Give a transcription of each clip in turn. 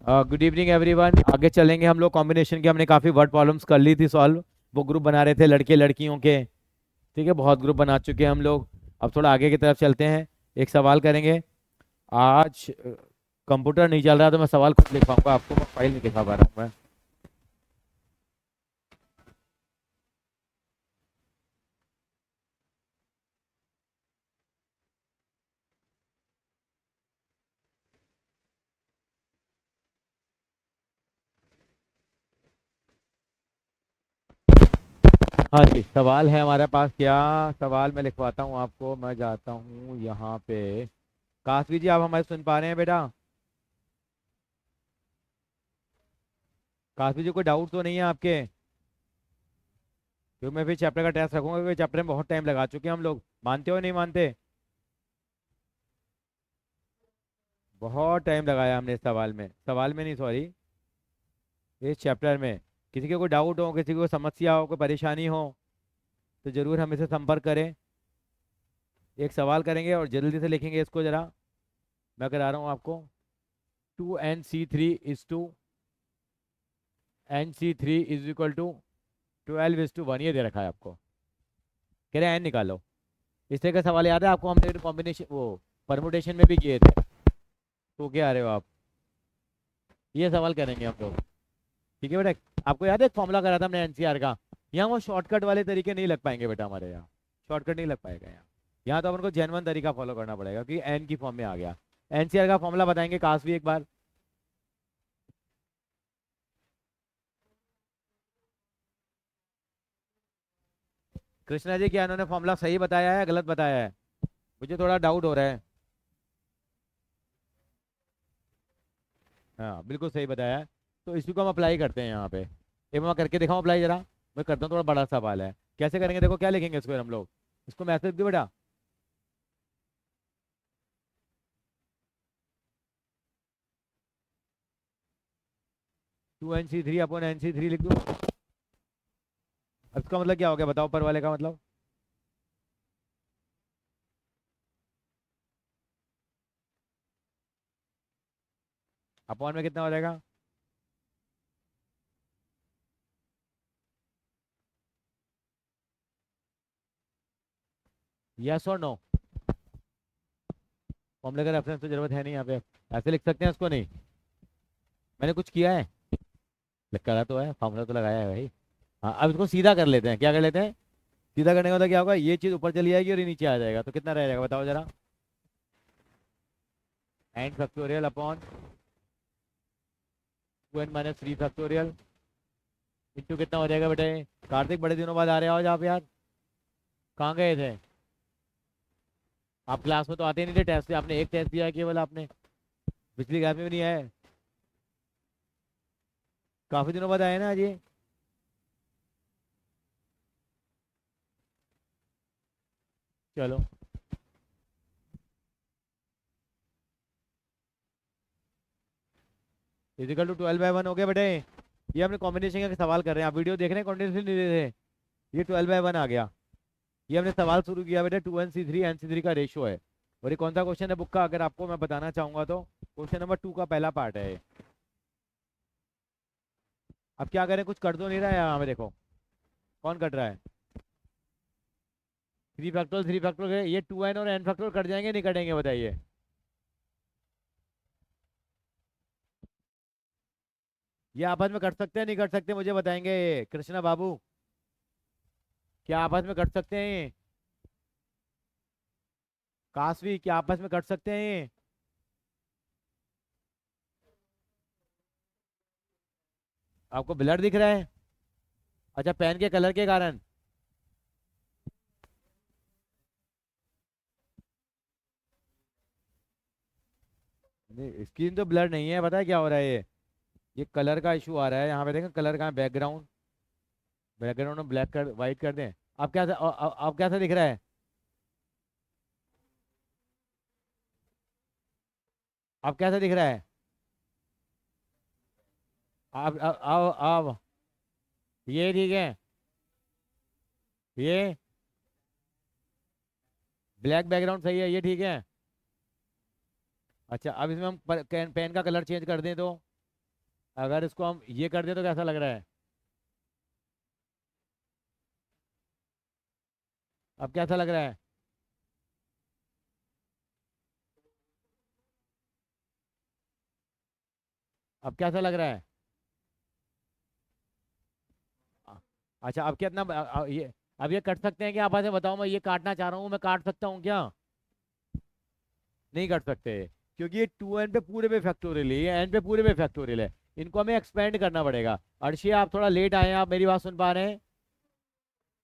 Good evening everyone. आगे चलेंगे हम लोग कॉम्बिनेशन के। हमने काफ़ी वर्ड प्रॉब्लम्स कर ली थी सॉल्व। वो ग्रुप बना रहे थे लड़के लड़कियों के। ठीक है, बहुत ग्रुप बना चुके हैं हम लोग। अब थोड़ा आगे की तरफ चलते हैं। एक सवाल करेंगे आज। कंप्यूटर नहीं चल रहा तो मैं सवाल खुद लिख पाऊंगा, आपको मैं फाइल नहीं दिखा पा रहा हूँ मैं। हाँ जी, सवाल है हमारे पास। क्या सवाल मैं लिखवाता हूँ आपको। मैं जाता हूँ यहाँ पे। काशवी जी, आप हमारे सुन पा रहे हैं बेटा? काशवी जी, कोई डाउट तो नहीं है आपके? क्योंकि मैं फिर चैप्टर का टेस्ट रखूंगा, क्योंकि चैप्टर में बहुत टाइम लगा चुके हैं हम लोग। मानते हो नहीं मानते? बहुत टाइम लगाया हमने इस सवाल में नहीं, सॉरी, इस चैप्टर में। किसी के कोई डाउट हो, किसी को समस्या हो, कोई परेशानी हो, तो जरूर हम इसे संपर्क करें। एक सवाल करेंगे और जल्दी से लिखेंगे इसको जरा। मैं करा रहा हूँ आपको। 2NC3 ये दे रखा है आपको। कह रहे हैं n निकालो। इस तरह का सवाल याद है आपको? हमने कॉम्बिनेशन वो परमुटेशन में भी किए थे। तो क्या आ रहे हो आप? ये सवाल करेंगे हम लोग। ठीक है बेटा। आपको याद है एक फॉर्मूला करा था हमने एनसीआर का? यहाँ वो शॉर्टकट वाले तरीके नहीं लग पाएंगे बेटा हमारे यहाँ। शॉर्टकट नहीं लग पाएगा यहाँ। यहाँ तो अपन को जेन्युइन तरीका फॉलो करना पड़ेगा, क्योंकि एन की फॉर्म में आ गया। एनसीआर का फॉर्मूला बताएंगे काश भी एक बार। कृष्णा जी, क्या इन्होंने फॉर्मूला सही बताया है गलत बताया है? मुझे थोड़ा डाउट हो रहा है। हाँ, बिल्कुल सही बताया है। तो इसी को हम अप्लाई करते हैं यहाँ पे। एक मैं करके दिखाऊँ अप्लाई जरा? मैं करता हूँ, थोड़ा बड़ा सवाल है। कैसे करेंगे देखो, क्या लिखेंगे इसको हम लोग? इसको मैसेज दो बेटा। 2NC3/NC3 लिख दूँ। अब इसका मतलब क्या हो गया बताओ, ऊपर वाले का मतलब? अपॉन में कितना हो जाएगा? यस और नो? फॉर्मूले का रेफरेंस तो जरूरत है नहीं यहाँ पे। ऐसे लिख सकते हैं इसको? नहीं, मैंने कुछ किया है? करा तो है, फॉर्मूला तो लगाया है भाई। हाँ, अब इसको सीधा कर लेते हैं। क्या कर लेते हैं? सीधा करने का मतलब क्या होगा? ये चीज ऊपर चली जाएगी और ये नीचे आ जाएगा, तो कितना रह जाएगा बताओ जरा? n factorial upon 2n-3 factorial into कितना हो जाएगा बेटे? कार्तिक, बड़े दिनों बाद आ रहे हो आज आप यार। कहाँ गए थे? आप क्लास में तो आते नहीं थे। टेस्ट आपने एक टेस्ट दिया है केवल आपने। पिछली क्लास में भी नहीं आए। काफी दिनों बाद आए ना आज ये। चलो, इजिकल टू 12/1 हो गया बेटे। ये हमने कॉम्बिनेशन का सवाल कर रहे हैं। आप वीडियो देख रहे हैं? कॉन्टिन्यूसली नहीं दे रहे? ये 12/1 आ गया। ये हमने सवाल शुरू किया बेटे। 2NC3 का रेशियो है। और ये कौन सा क्वेश्चन है बुक का, अगर आपको मैं बताना चाहूंगा तो? क्वेश्चन नंबर 2 का पहला पार्ट है ये। अब क्या करें, कुछ कर तो नहीं रहा है यहाँ पे, देखो। कौन कट रहा है? 3 फैक्टोरियल ये 2n और n फैक्टोरियल कट जाएंगे नहीं कटेंगे बताइए? ये आपस में कट सकते हैं नहीं कट सकते, मुझे बताएंगे कृष्णा बाबू? क्या आपस में कट सकते हैं ये? काशवी, क्या आपस में कट सकते हैं ये? आपको ब्लर दिख रहा है? अच्छा, पेन के कलर के कारण? नहीं, स्क्रीन तो ब्लर नहीं है। पता है क्या हो रहा है? ये कलर का इशू आ रहा है यहाँ पे। देखें कलर कहाँ? बैकग्राउंड, बैकग्राउंड में ब्लैक कर, वाइट कर दें। आप क्या आप कैसा दिख रहा है? आप कैसा दिख रहा है? आप ये ठीक है। ये ब्लैक बैकग्राउंड सही है, ये ठीक है। अच्छा, अब इसमें हम पेन का कलर चेंज कर दें तो? अगर इसको हम ये कर दे तो कैसा लग रहा है? अब कैसा लग रहा है? अब कैसा लग रहा है? अ- अच्छा, अब कितना ये अब ये कट सकते हैं क्या? आप ऐसे बताओ, मैं ये काटना चाह रहा हूँ, मैं काट सकता हूँ क्या? नहीं कट सकते, क्योंकि ये 2n पे पूरे पे फैक्टोरियल है, ये n पे पूरे पे फैक्टोरियल है। इनको हमें एक्सपेंड करना पड़ेगा। अर्शी, आप थोड़ा लेट आए हैं, आप मेरी बात सुन पा रहे हैं?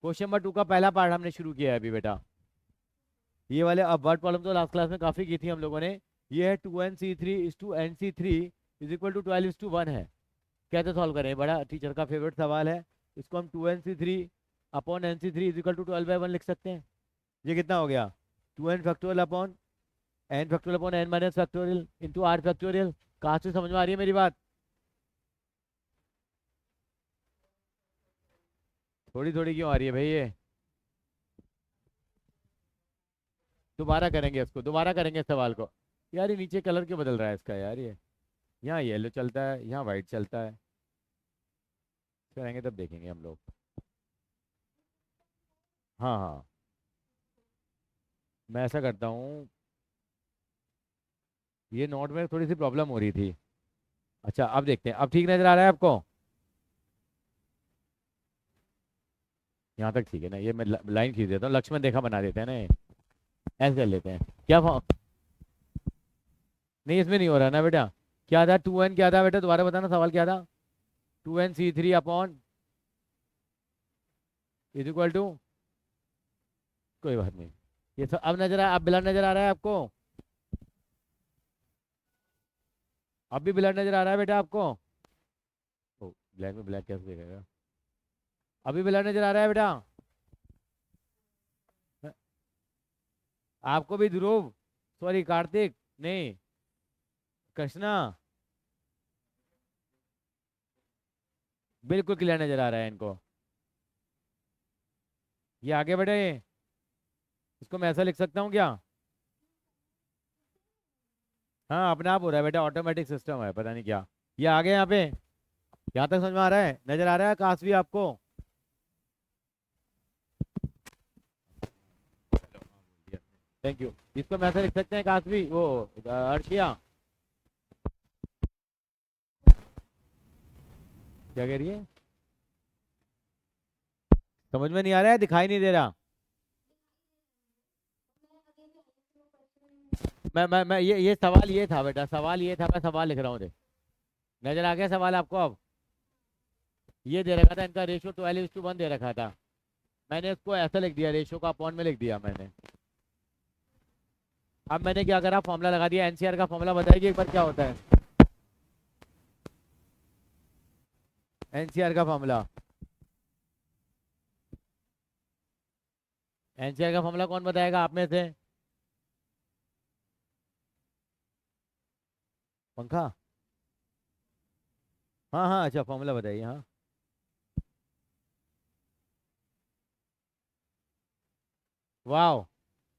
क्वेश्चन नंबर 2 का पहला पार्ट हमने शुरू किया है अभी बेटा। ये वाले अब वर्ड प्रॉब्लम तो लास्ट क्लास में काफ़ी की थी हम लोगों ने। ये है 2nc3 इज इक्वल टू 12:1 है। कैसे सॉल्व करें? बड़ा टीचर का फेवरेट सवाल है। इसको हम 2nc3 upon nc3 is equal to 12/1 लिख सकते हैं। ये कितना हो गया? 2n factorial upon n factorial upon n minus factorial into r factorial. कहाँ से समझ में आ रही है मेरी बात? थोड़ी थोड़ी क्यों आ रही है भाई ये? दोबारा करेंगे इसको, दोबारा करेंगे इस सवाल को। यार ये नीचे कलर क्यों बदल रहा है इसका यार? ये यहाँ येलो चलता है, यहाँ वाइट चलता है। करेंगे तब देखेंगे हम लोग। हाँ हाँ, मैं ऐसा करता हूँ। ये नोट में थोड़ी सी प्रॉब्लम हो रही थी। अच्छा, अब देखते हैं, अब ठीक नजर आ रहा है आपको? यहाँ तक ठीक है ना? ये मैं लाइन खींच देता हूँ, लक्ष्मण रेखा बना देते हैं ना ऐसे कर लेते हैं। क्या नहीं, इसमें नहीं हो रहा ना बेटा। क्या था 2n? क्या था बेटा, दोबारा बताना सवाल क्या था? 2nc3 upon is equal to, कोई बात नहीं। ये सब अब नजर अब ब्लर नजर आ रहा है आपको? अब भी ब्लर नजर आ रहा है बेटा आपको? ओ, ब्लैक में ब्लैक कैसे देखेगा? अभी ब्लर नजर आ रहा है बेटा? आपको भी ध्रुव, सॉरी कार्तिक, नहीं कृष्णा, बिल्कुल क्लियर नजर आ रहा है इनको। ये आगे बढ़े। इसको मैं ऐसा लिख सकता हूँ क्या? हाँ, अपने आप हो रहा है बेटा, ऑटोमेटिक सिस्टम है, पता नहीं क्या। ये आगे यहाँ पे, यहाँ तक समझ में आ रहा है? नजर आ रहा है काश भी आपको? Thank you. इसको मैं ऐसा लिख सकते हैं काश भी, वो अर्शिया क्या कह रही है? समझ में नहीं आ रहा है, दिखाई नहीं दे रहा? मैं ये सवाल ये था बेटा, सवाल ये था, मैं सवाल लिख रहा हूँ। नजर आ गया सवाल आपको अब? ये दे रखा था, इनका रेशियो 12:1 दे रखा था। मैंने इसको ऐसा लिख दिया, रेशियो का अपॉन में लिख दिया मैंने। अब मैंने क्या करा, फॉर्मूला लगा दिया। एनसीआर का फॉर्मूला बताइए एक बार क्या होता है? एनसीआर का फॉर्मूला, एनसीआर का फॉर्मूला कौन बताएगा आप में से? पंखा? हाँ हाँ, अच्छा फॉर्मूला बताइए हाँ। वाह,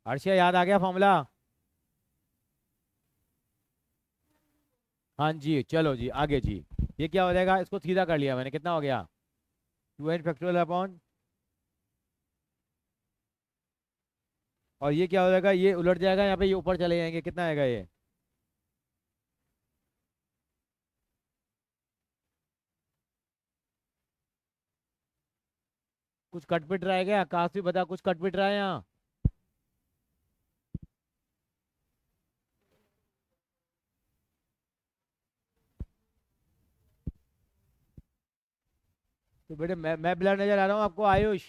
हर्षिया याद आ गया फॉर्मूला? हाँ जी, चलो जी आगे जी। ये क्या हो जाएगा? इसको सीधा कर लिया मैंने, कितना हो गया? 2n फैक्टोरियल अपॉन, और ये क्या हो जाएगा? ये उलट जाएगा यहाँ पे, ये ऊपर चले जाएंगे, कितना आएगा ये? कुछ कटपिट रहा है क्या? काफी बता, कुछ कटपिट रहा है यहाँ? तो बेटे मैं ब्लर नजर आ रहा हूँ आपको आयुष?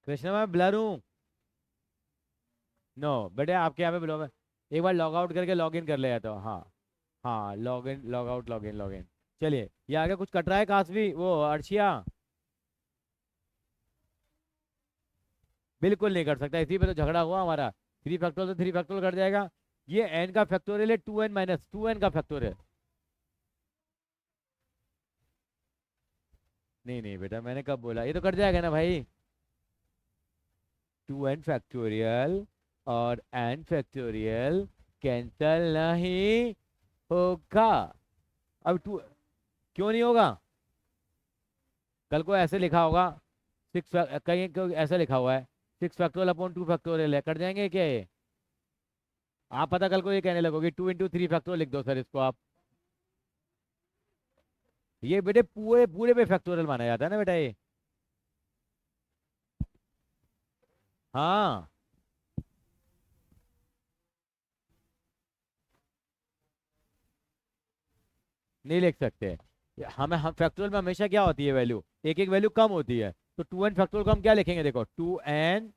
कृष्णा मैं ब्लर हूँ? नो बेटे, आपके यहाँ पे ब्लर है। एक बार लॉग आउट करके लॉग इन कर ले तो हाँ। हाँ, log in log out log in log in. चलिए, ये आगे कुछ कट रहा है काशवी, वो अर्शिया? बिल्कुल नहीं कर सकता, इसी पे तो झगड़ा हुआ हमारा। 3 फैक्टोरियल तो 3 फैक्टोरियल कट जाएगा। ये n का फैक्टोरियल है, 2n माइनस 2n का फैक्टोरियल। नहीं नहीं बेटा, मैंने कब बोला? ये तो कट जाएगा ना भाई। 2n फैक्टोरियल और n फैक्टोरियल कैंसल नहीं होगा। अब टू क्यों नहीं होगा? कल को ऐसे लिखा होगा सिक्स, कहीं कहीं ऐसा लिखा हुआ है 6 फैक्टोरियल अपॉन 2 फैक्टोरियल है, कट जाएंगे क्या ये? आप पता कल को ये कहने लगोगे 2 × 3 फैक्टोरियल लिख दो सर इसको आप। ये बेटे पूरे पूरे पे फैक्टोरियल माना जाता है ना बेटा ये। हाँ, नहीं लिख सकते। हमें हम फैक्टोरियल में हमेशा क्या होती है वैल्यू, एक एक वैल्यू कम होती है। तो 2n फैक्टोरियल को हम क्या लिखेंगे, देखो 2n,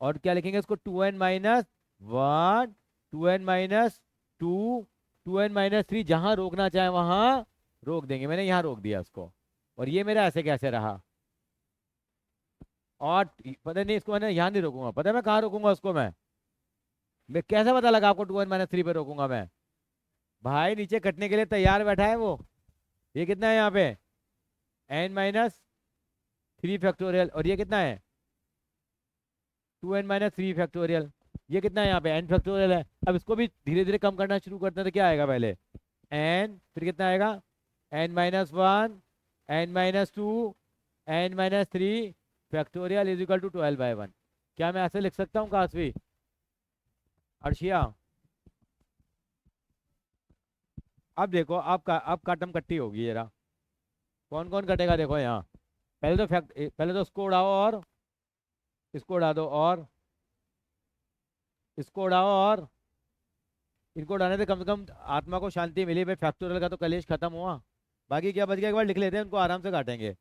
और क्या लिखेंगे इसको 2n-1, 2n-2, 2n-3, जहां रोकना चाहे वहां रोक देंगे। मैंने यहाँ रोक दिया उसको। और ये मेरा ऐसे कैसे रहा? और पता नहीं, इसको मैंने यहाँ नहीं रोकूंगा, पता है मैं कहाँ रोकूंगा उसको? मैं कैसे पता लगा आपको 2n-3 पे रोकूंगा मैं? भाई नीचे कटने के लिए तैयार बैठा है वो। ये कितना है यहाँ पे? n-3 factorial. और ये कितना है? 2n-3 factorial. ये कितना है यहाँ पे? n फैक्टोरियल है। अब इसको भी धीरे धीरे कम करना शुरू करते हैं तो क्या आएगा पहले? n, फिर कितना आएगा? n-1, n-2, n-3 factorial is equal to 12/1। क्या मैं ऐसे लिख सकता हूँ काशवी? अर्शिया, अब देखो आपका अब काटम कट्टी होगी जरा। कौन कौन कटेगा देखो यहाँ। पहले तो इसको उड़ाओ, और इसको उड़ा दो, और इसको उड़ाओ, और इनको उड़ाने से कम से कम आत्मा को शांति मिली। भाई फैक्टोरियल का तो कलेश खत्म हुआ। बाकी क्या बच गया एक बार लिख लेते हैं, उनको आराम से काटेंगे।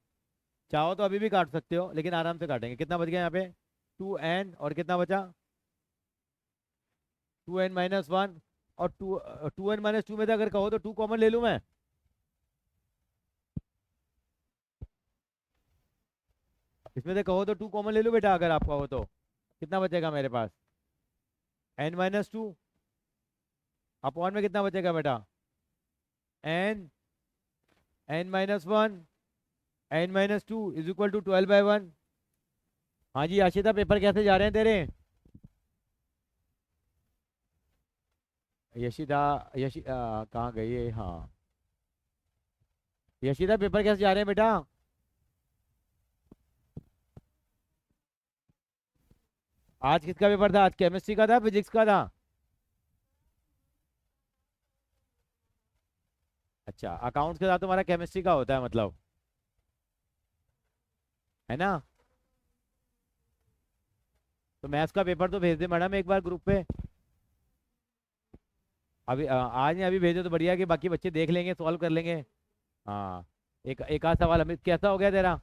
चाहो तो अभी भी काट सकते हो, लेकिन आराम से काटेंगे। कितना बच गया यहाँ पे? 2n, और कितना बचा? 2n-1, और 2n-2 में से अगर कहो तो 2 कॉमन ले लूँ मैं? इसमें से कहो तो 2 कॉमन ले लूँ बेटा, अगर आप कहो तो? कितना बचेगा मेरे पास? n-2 अपॉन में कितना बचेगा बेटा? n, n-1, n-2 is equal to 12/1। हाँ जी आशिता, पेपर कैसे जा रहे हैं तेरे? यशिता, कहाँ गई है? हाँ, यशिता पेपर कैसे जा रहे हैं बेटा? आज किसका पेपर था? आज केमिस्ट्री का था, फिजिक्स का था? अच्छा, अकाउंट्स के साथ तुम्हारा केमिस्ट्री का होता है मतलब, है ना? तो मैथ्स का पेपर तो भेज दे मैडम एक बार ग्रुप पे। अभी आज नहीं, अभी भेजो तो बढ़िया, कि बाकी बच्चे देख लेंगे, सॉल्व कर लेंगे। हाँ, एक आध सवाल हमें कैसा हो गया तेरा?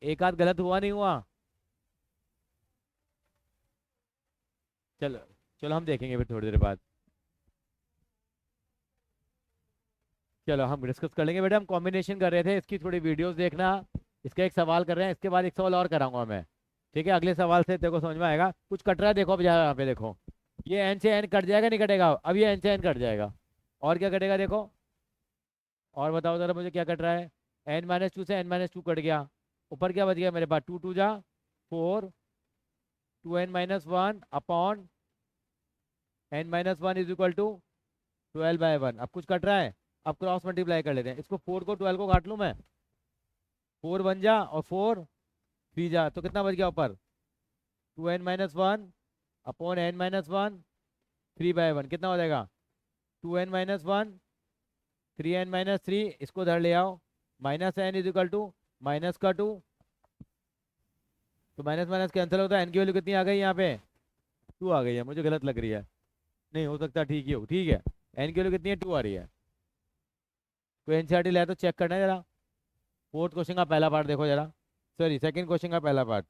एक आध गलत हुआ नहीं हुआ? चलो, चलो हम देखेंगे फिर थोड़ी देर बाद। चलो हम डिस्कस कर लेंगे बेटा। हम कॉम्बिनेशन कर रहे थे, इसकी थोड़ी वीडियोस देखना। इसका एक सवाल कर रहे हैं, इसके बाद एक सवाल और कराऊंगा मैं। ठीक है, अगले सवाल से देखो समझ में आएगा। कुछ कट रहा है देखो, अब यहाँ पे देखो। ये एन से एन कट जाएगा, नहीं कटेगा? अब ये एन से एन कट जाएगा। और क्या कटेगा देखो? और बताओ जरा मुझे क्या कट रहा है? n-2 से n-2 कट गया। ऊपर क्या बच गया मेरे पास? 2 2 जा 4, 2n-1 upon n-1 is equal to 12/1। अब कुछ कट रहा है? अब क्रॉस मल्टीप्लाई कर लेते हैं इसको। 4 को 12 को काट लूँ मैं? 4 1 जा, और 4 3 जा, तो कितना बच गया ऊपर? 2n-1 अपॉन n-1, 3/1 कितना हो जाएगा? 2n-1, 3n-3, इसको धर ले आओ। Minus N is equal to -2। तो माइनस माइनस कैंसिल होता है। एन की वैल्यू कितनी आ गई यहाँ पे? 2 आ गई है। मुझे गलत लग रही है, नहीं हो सकता ठीक ही हो। ठीक है, एन की वैल्यू कितनी है? 2 आ रही है। कोई एनसीईआरटी लाया तो चेक करना है जरा। फोर्थ क्वेश्चन का पहला पार्ट देखो जरा, सॉरी सेकंड क्वेश्चन का पहला पार्ट।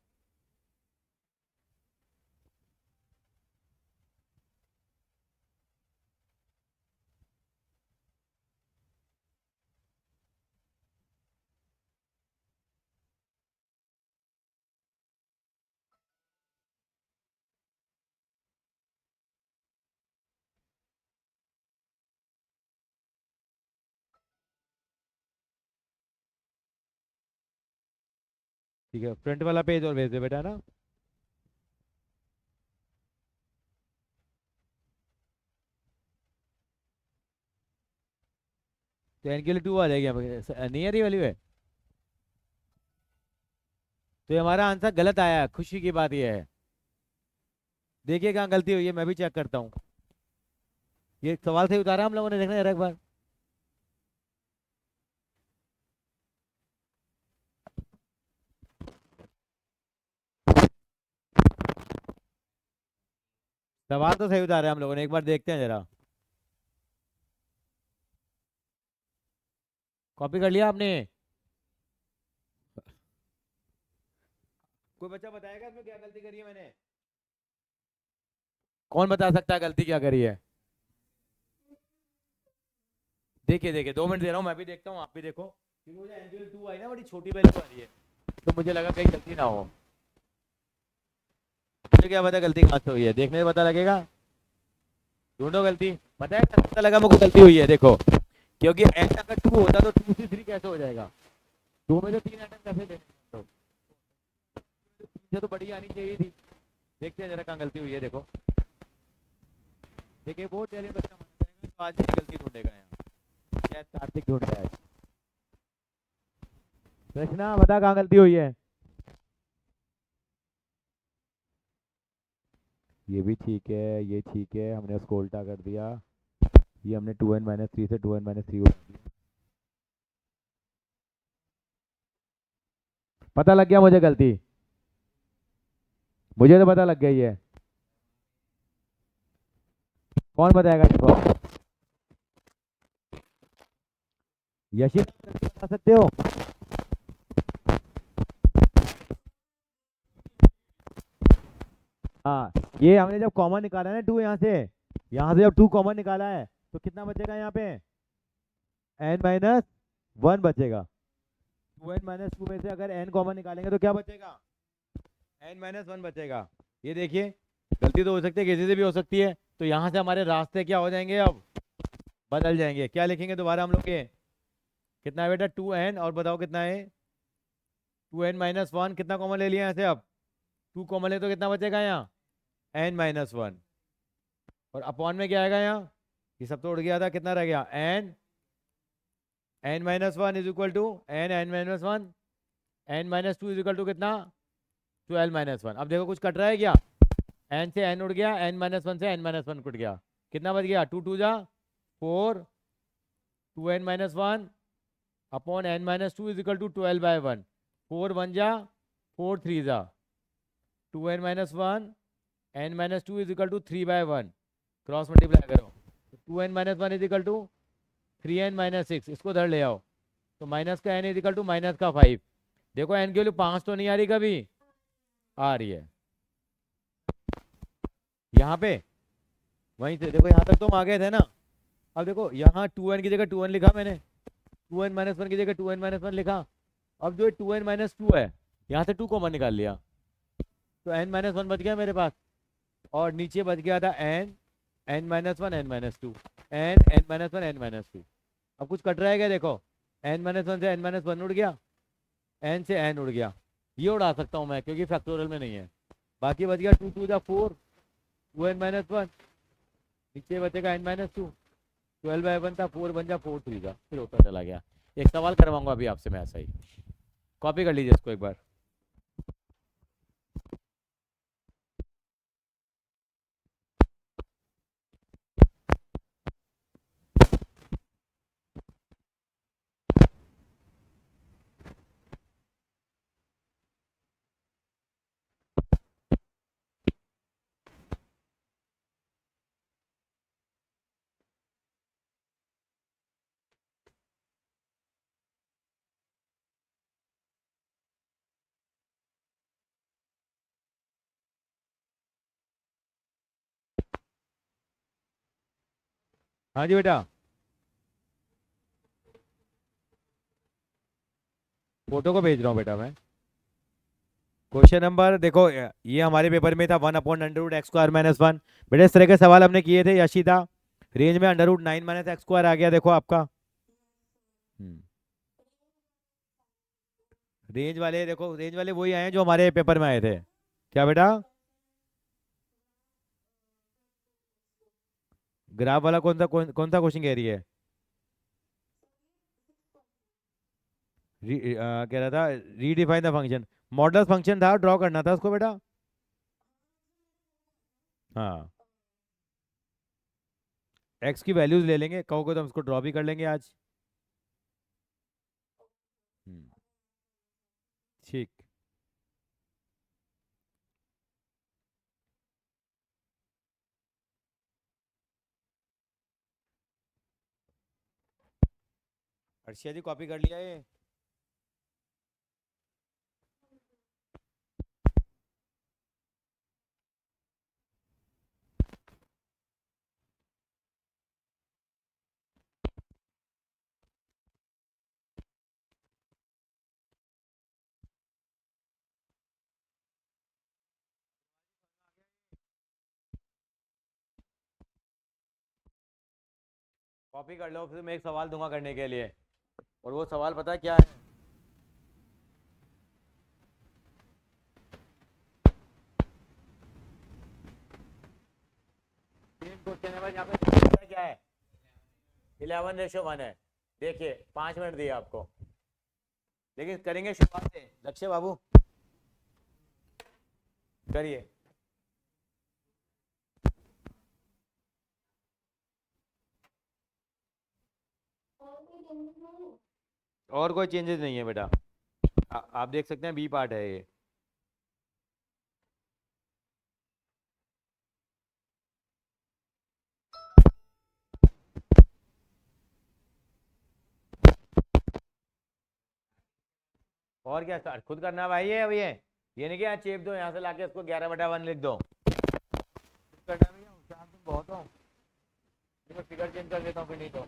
ठीक है, फ्रंट वाला पेज और भेज दे बेटा ना। तो एन के लिए 2 आ जाएगी यहाँ पे, नहीं आ रही वैल्यू है। तो ये हमारा आंसर गलत आया है, खुशी की बात ये है। देखिए कहाँ गलती हुई है, मैं भी चेक करता हूँ। ये सवाल से उतारा हम लोगों ने, देखना जरा एक बार। सवाल तो सही उतारा है हम लोगों ने, एक बार देखते हैं जरा। कॉपी कर लिया आपने? कोई बच्चा बताएगा इसमें क्या गलती करी है मैंने? कौन बता सकता है गलती क्या करी है? देखिए देखिए, 2 मिनट दे रहा हूँ, मैं भी देखता हूँ, आप भी देखो, क्योंकि मुझे एंगल 2 आई ना, बड़ी छोटी वैल्यू आ रही है, तो मुझे लगा कहीं गलती ना हो। मुझे क्या पता गलती कहाँ से हुई है, देखने से पता लगेगा। ढूंढो गलती। पता है क्या पता लगा मुझे गलती हुई है? देखो, क्योंकि एन अगर 2 होता तो 2 से 3 कैसे हो जाएगा? 2 में तो 3 आइटम कैसे लेने? तो मुझे तो बड़ी आनी चाहिए थी। देखते हैं जरा कहाँ गलती हुई है, देखो। देखिए बहुत टैलेंट बच्चा माना जाएगा, तो आज ही गलती ढूंढेगा यहाँ। शायद कार्तिक ढूंढ रहा है। कृष्णा बता कहाँ गलती हुई है? ये भी ठीक है, ये ठीक है, हमने उसको उल्टा कर दिया। ये हमने 2n-3 से 2n-3 उठा दिया। पता लग गया मुझे गलती, मुझे तो पता लग गई है। कौन बताएगा देखो? यशित गलती बता सकते हो? हाँ, ये हमने जब कॉमन निकाला है ना 2 यहाँ से जब 2 कॉमन निकाला है, तो कितना बचेगा यहाँ पे? n-1 बचेगा। 2n-2 में से अगर n कॉमन निकालेंगे तो क्या बचेगा? n-1 बचेगा। ये देखिए, गलती तो हो सकती है, किसी से भी हो सकती है, तो यहाँ से हमारे रास्ते क्या हो जाएंगे अब? बदल जाएंगे। क्या लिखेंगे दोबारा हम लोग ये? कितना है बेटा? 2n, और बताओ कितना है? 2n-1, कितना कॉमन ले लिया यहाँ से अब? 2 कॉमन ले तो कितना बचेगा यहाँ? n-1। और अपॉन में क्या आएगा यहाँ? ये सब तो उड़ गया था, कितना रह गया? n-1 is equal to n-1, n-2 is equal to कितना? 12-1। अब देखो कुछ कट रहा है क्या? n से n उड़ गया, n-1 से n-1 कट गया। कितना बच गया? 2 2 जा 4, 2n-1 upon n-2 is equal to 12/1। 4 1 जा 4 3 जा 2n-1, n-2 is equal to 3/1। Cross multiply करो, 2n-1 is equal to 3n-6, इसको धर ले आओ, तो माइनस का n is equal to minus का 5। देखो n की वैल्यू 5 तो नहीं आ रही, कभी आ रही है यहाँ पे। वहीं से देखो, यहाँ तक तो हम आ गए थे ना। अब देखो यहाँ 2n की जगह 2n लिखा मैंने, 2n-1 की जगह 2n-1 लिखा। अब जो 2n-2 है, यहाँ से 2 कॉमन निकाल लिया, तो n-1 बच गया मेरे पास, और नीचे बच गया था n, n-1, n-2, n-1, n-2। अब कुछ कट रहा है क्या? देखो, n-1 से n-1 उड़ गया, n से n उड़ गया, ये उड़ा सकता हूँ मैं क्योंकि फैक्टोरियल में नहीं है। बाकी बच गया 2 2 जा 4, 2n-1, नीचे बचेगा n-2, 12/1 था, 4 1 जा 4 3 जा, फिर होता चला गया। एक सवाल करवाऊंगा अभी आपसे मैं ऐसा ही, कॉपी कर लीजिए इसको एक बार। हाँ जी बेटा, फोटो को भेज रहा हूँ बेटा मैं। क्वेश्चन नंबर देखो, ये हमारे पेपर में था 1/√x² - 1। बेटा इस तरह के सवाल हमने किए थे, यशिता। रेंज में √9 - x² आ गया, देखो आपका। रेंज वाले देखो, रेंज वाले वही आए हैं जो हमारे पेपर में आए थे। क्या बेटा? ग्राफ वाला कौन सा क्वेश्चन कह रही है? कह रहा था redefine the function. Model function था, ड्रॉ करना था उसको बेटा। हाँ, एक्स की वैल्यूज ले लेंगे, कहोगे तो हम उसको ड्रॉ भी कर लेंगे आज। हम्म, ठीक। अर्शिया जी कॉपी कर लिया ये। कॉपी कर लो, फिर मैं एक सवाल दूंगा करने के लिए। और वो सवाल पता है क्या है? तीन क्वेश्चन है बस यहाँ पे, पता है क्या है? 11:1 है। देखिए 5 मिनट दिए आपको, लेकिन करेंगे शुरुआत से। लक्ष्य बाबू करिए। और कोई चेंजेस नहीं है बेटा। आप देख सकते हैं, बी पार्ट है ये। और क्या स्टार्ट खुद करना भाई है अब ये नहीं कि यहाँ चेप दो, यहाँ से लाके इसको 11/1 लिख दो। खुद करना है भैया, होशियार तुम बहुत हो। मैं फिगर चेंज कर देता हूँ फिर नहीं तो।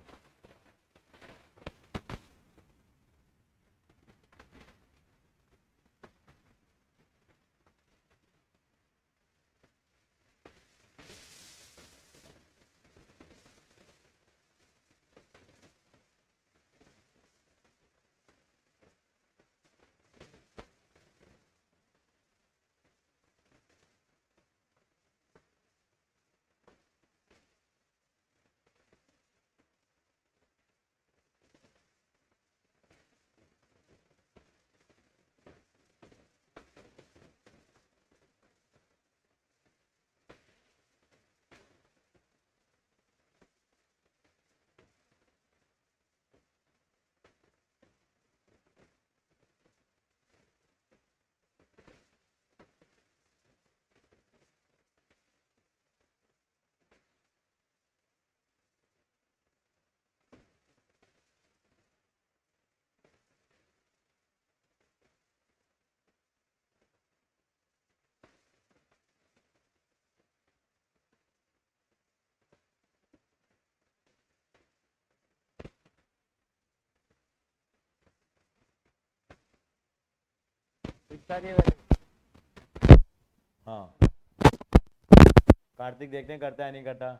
दिखता नहीं है वैसे। हाँ, कार्तिक देखते हैं करता है नहीं करता।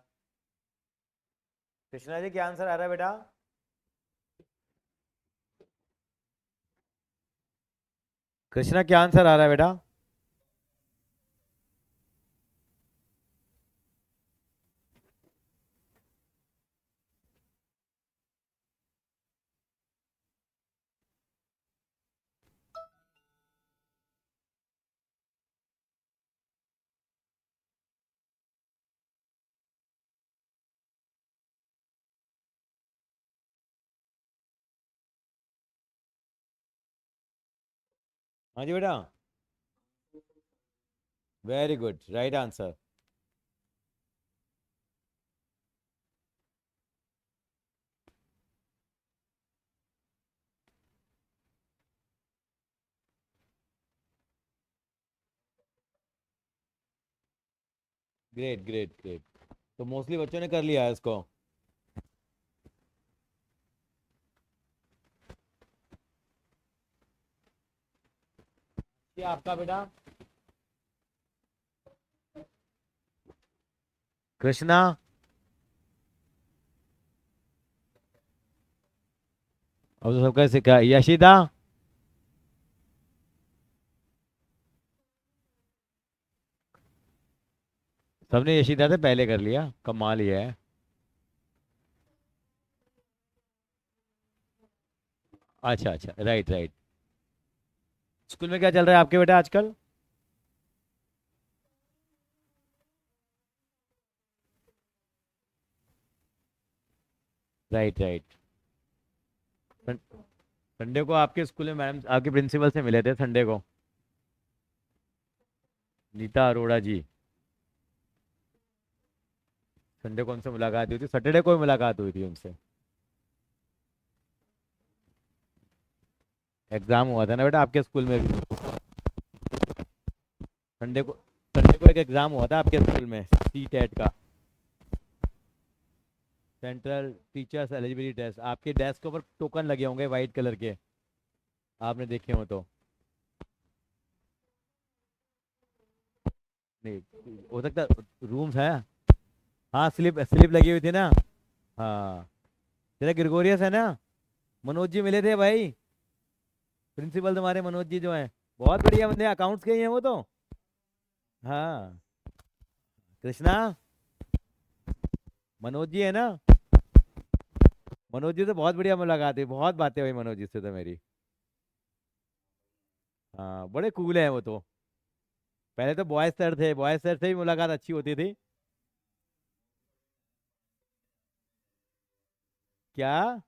कृष्णा जी क्या आंसर आ रहा है बेटा? कृष्णा क्या आंसर आ रहा है बेटा? हाँ जी बेटा। Very good, right answer. Great great great. तो मोस्टली बच्चों ने कर लिया है इसको। ये आपका बेटा कृष्णा। अब तो सबका सिखा यशिदा। सबने यशिदा से पहले कर लिया, कमाल ही है। अच्छा अच्छा, राइट राइट। स्कूल में क्या चल रहा है आपके बेटा आजकल? Right right. संडे को आपके स्कूल में मैडम आपके प्रिंसिपल से मिले थे संडे को, नीता अरोड़ा जी। संडे को उनसे मुलाकात हुई थी, सैटरडे को भी मुलाकात हुई थी उनसे। एग्जाम हुआ था ना बेटा आपके स्कूल में भी। संडे को एक एग्जाम हुआ था आपके स्कूल में, सी टेट का, सेंट्रल टीचर्स एलिजिबिलिटी टेस्ट। आपके डेस्क के ऊपर टोकन लगे होंगे वाइट कलर के, आपने देखे हो तो। नहीं हो सकता, रूम्स है। हाँ, स्लिप स्लिप लगी हुई थी ना। हाँ, तेरा ग्रिगोरियस है ना। मनोज जी मिले थे भाई, प्रिंसिपल तुम्हारे मनोज जी जो हैं, बहुत बढ़िया बंदे, अकाउंट्स के ही हैं वो तो। हाँ, कृष्णा, मनोज जी है ना। मनोज जी से बहुत बढ़िया मुलाकात हुई, बहुत बातें हुई मनोज जी से तो मेरी। हाँ, बड़े कूल हैं वो तो। पहले तो बॉयज सर थे, बॉयज सर से ही मुलाकात अच्छी होती थी। क्या?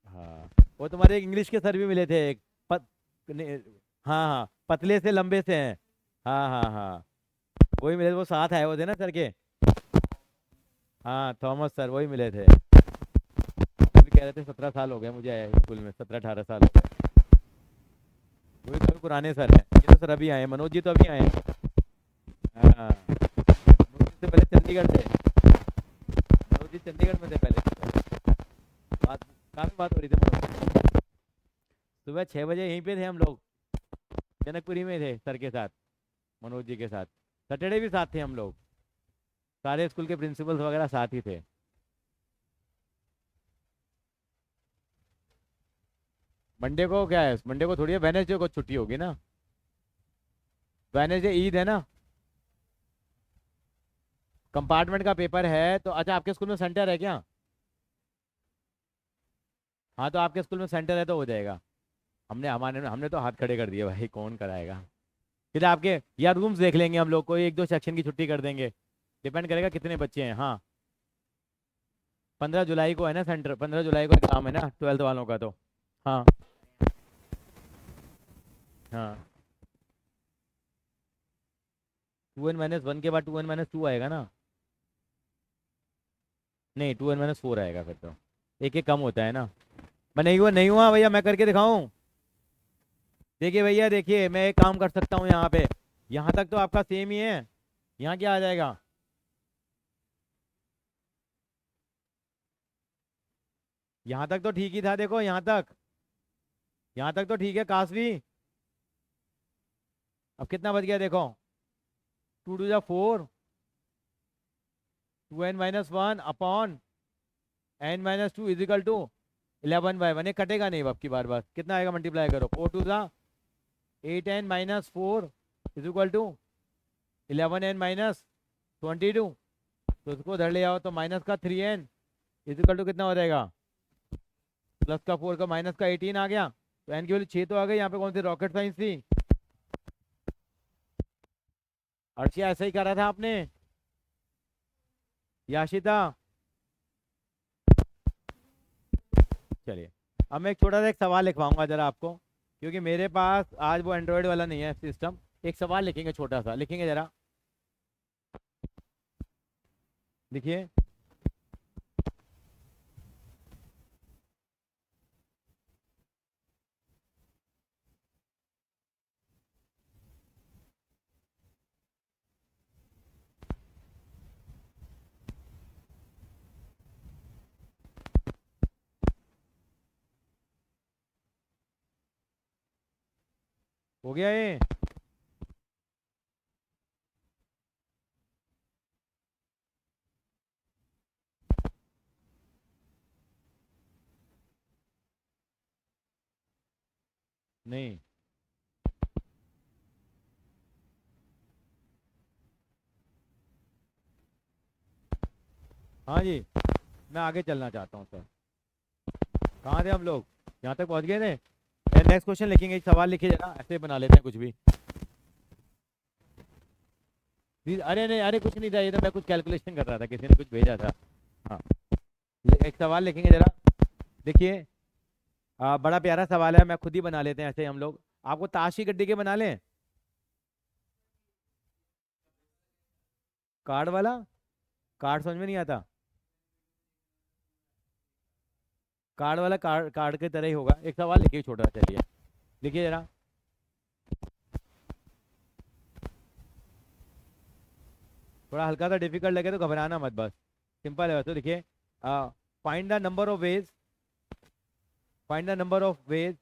हाँ, वो तुम्हारे एक इंग्लिश के सर भी मिले थे एक, ने, हाँ हाँ, पतले से लंबे से हैं। हाँ हाँ हाँ, वही मिले, वो साथ आए हुए थे ना सर के। हाँ, थॉमस सर वही मिले थे। वो भी कह रहे थे 17 साल हो गए मुझे आए स्कूल में, 17 18 साल हो गए। वही तो पुराने सर हैं, ये तो सर अभी आए हैं, मनोज जी तो अभी आए हैं। हाँ, मनोज जी से पहले चंडीगढ़ थे, मनोज जी चंडीगढ़ में थे पहले। बात, काफी बात हो रही थी मनोज जी। सुबह 6 बजे यहीं पे थे हम लोग, जनकपुरी में थे सर के साथ, मनोज जी के साथ। सैटरडे भी साथ थे हम लोग, सारे स्कूल के प्रिंसिपल्स वगैरह साथ ही थे। मंडे को क्या है, मंडे को थोड़ी है, वेनेसडे को छुट्टी होगी ना। वेनेसडे ईद है ना। कंपार्टमेंट का पेपर है तो, अच्छा आपके स्कूल में सेंटर है क्या? हाँ, तो आपके स्कूल में सेंटर है तो हो जाएगा। हमने हमने तो हाथ खड़े कर दिए भाई, कौन कराएगा। फिर आपके या रूम्स देख लेंगे हम लोग, कोई एक दो सेक्शन की छुट्टी कर देंगे, डिपेंड करेगा कितने बच्चे हैं। हाँ, 15 जुलाई को है ना सेंटर, 15 जुलाई को एग्जाम है ना 12th वालों का तो। हाँ हाँ, 2n-1 के बाद 2n-2 आएगा ना। नहीं, 2n-4 आएगा फिर तो, एक एक कम होता है ना। मैं नहीं हुआ, नहीं हुआ भैया, मैं करके दिखाऊं। देखिए भैया, देखिए मैं एक काम कर सकता हूँ यहाँ पे, यहाँ तक तो आपका सेम ही है। यहाँ क्या आ जाएगा? यहाँ तक तो ठीक ही था, देखो यहाँ तक, यहाँ तक तो ठीक है काशवी। अब कितना बच गया देखो, 2 to the 4, 2n-1 upon n-2 is equal to 11/1। ये कटेगा नहीं अब की बार, बार कितना आएगा, मल्टीप्लाई करो, 4 to the 8n-4 is equal to 11n-22। तो उसको उधर ले आओ तो माइनस का 3n इज इक्वल टू कितना हो जाएगा, प्लस का 4 का माइनस का 18 आ गया। तो एन की वैल्यू 6 तो आ गई। यहाँ पे कौन सी रॉकेट साइंस थी? अर्शिया, ऐसा ही करा था आपने? याशिता, चलिए। अब मैं एक छोटा सा एक सवाल लिखवाऊंगा जरा आपको, क्योंकि मेरे पास आज वो एंड्रॉयड वाला नहीं है सिस्टम। एक सवाल लिखेंगे, छोटा सा लिखेंगे जरा, लिखिए। हो गया ये? नहीं, हाँ जी, मैं आगे चलना चाहता हूँ सर। कहाँ थे हम लोग? यहाँ तक पहुँच गए थे। नेक्स्ट क्वेश्चन लिखेंगे, एक सवाल लिखिए जरा, ऐसे बना लेते हैं कुछ भी। अरे नहीं, अरे कुछ नहीं था, ये तो मैं कुछ कैलकुलेशन कर रहा था, किसी ने कुछ भेजा था। हाँ, एक सवाल लिखेंगे जरा। देखिए, बड़ा प्यारा सवाल है, मैं खुद ही बना लेते हैं ऐसे हम लोग। आपको ताश की गड्डी के बना लें? कार्ड वाला? कार्ड समझ में नहीं आता। कार्ड वाला, कार्ड कार्ड के तरह ही होगा। एक सवाल लिखिए छोटा, चलिए लिखिए जरा। थोड़ा हल्का सा डिफिकल्ट लगे तो घबराना मत, बस सिंपल है। तो देखिए, find the number of ways, find the number of ways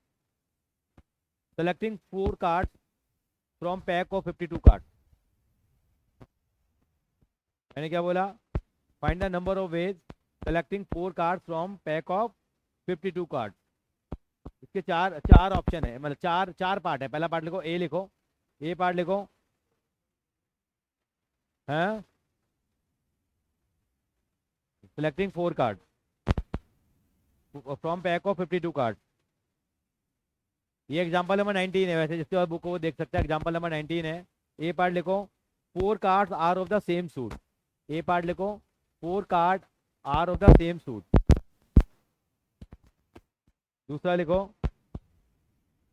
selecting 4 cards from pack of 52 card. मैंने क्या बोला? Find the number of ways selecting 4 cards from pack of 52 card. इसके चार चार ऑप्शन है, मतलब चार चार पार्ट है। पहला पार्ट लिखो, ए लिखो, ए पार्ट लिखो। हैं? Selecting 4 card from pack of 52 card. ये एग्जाम्पल नंबर 19 है, वैसे जिसके बाद बुक को वो देख सकता है। एग्जाम्पल नंबर 19 है। ए पार्ट लिखो, 4 cards are of the same suit. A part लिखो, 4 card are of the same suit. दूसरा लिखो,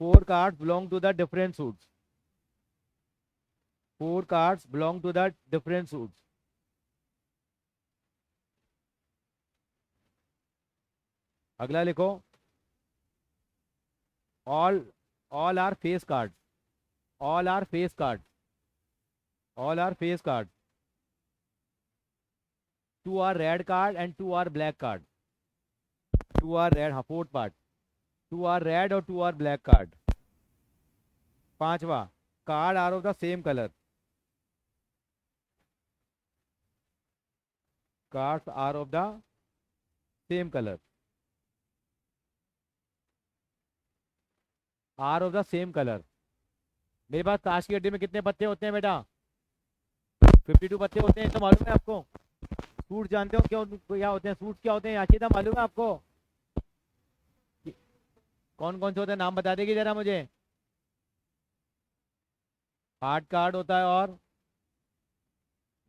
4 cards belong to the different suits. 4 cards belong to the different suits. अगला लिखो, all all are face card. All are face card. All are face card. 2 are red card and 2 are black card. 2 are red, हाँ fourth part. 2 are red और 2 are black card. पांचवा, card are of the same colour. Cards are of the same colour. Are of the same colour. मेरे पास ताश की गड्डी में कितने पत्ते होते हैं बेटा? 52 पत्ते होते हैं, तो मालूम है आपको? सूट जानते हो क्यों क्या होते हैं? सूट क्या होते हैं याशिदा, मालूम है आपको? कौन कौन से होते हैं, नाम बता देगी जरा मुझे। हार्ट कार्ड होता है, और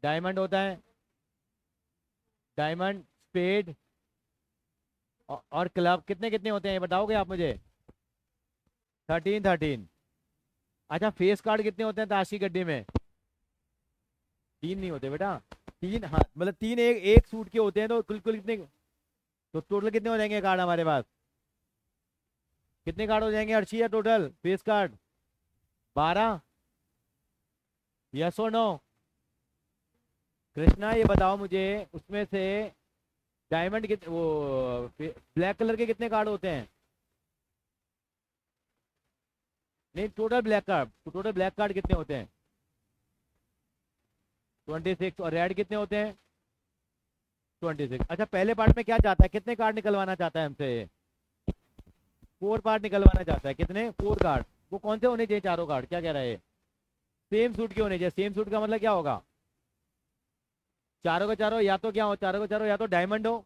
डायमंड होता है, डायमंड, स्पेड और क्लब। कितने कितने होते हैं ये बताओगे आप मुझे? 13 13। अच्छा, फेस कार्ड कितने होते हैं ताश की गड्डी में? 3 नहीं होते बेटा। 3, हाँ मतलब 3 एक एक सूट के होते हैं, तो कुल कुल कितने, तो टोटल कितने हो जाएंगे कार्ड हमारे पास? कितने कार्ड हो जाएंगे अर्शी या टोटल फेस कार्ड? 12। यस और नो? कृष्णा ये बताओ मुझे, उसमें से डायमंड कितने, वो ब्लैक कलर के कितने कार्ड होते हैं? नहीं, total black card, total black card कितने होते हैं? 26। और रेड कितने होते हैं? 26। अच्छा, पहले पार्ट में क्या चाहता है, कितने कार्ड निकलवाना चाहता है हमसे? 4 पार्ट निकलवाना चाहता है। कितने? 4 कार्ड। वो कौन से होने चाहिए चारों कार्ड, क्या कह रहा है? सेम सूट के होने चाहिए। सेम सूट का मतलब क्या होगा? चारों के चारों या तो क्या हो, चारों के चारों या तो डायमंड हो,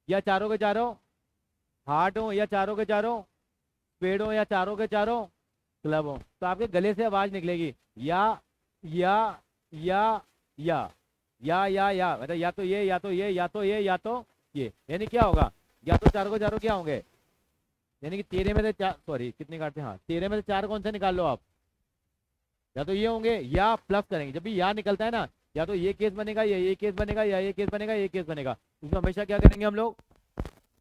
या चारों के चारों हार्ट हो, या चारों के चारों स्पेड हो, या चारों के चारों क्लब हो। तो आपके गले से आवाज निकलेगी या या या या या, मतलब या तो ये, या तो ये, या तो ये, या तो ये। यानी क्या होगा? या तो चारों के चारों क्या होंगे? यानी कि 13 में से 4, सॉरी कितने काटते हैं, हाँ 13 में से 4 कौन से निकाल लो आप? या तो ये होंगे, या प्लस करेंगे। जब भी या निकलता है ना, या तो ये केस बनेगा, या ये केस बनेगा, या ये केस बनेगा, ये केस बनेगा। उसमें हमेशा क्या करेंगे हम लोग?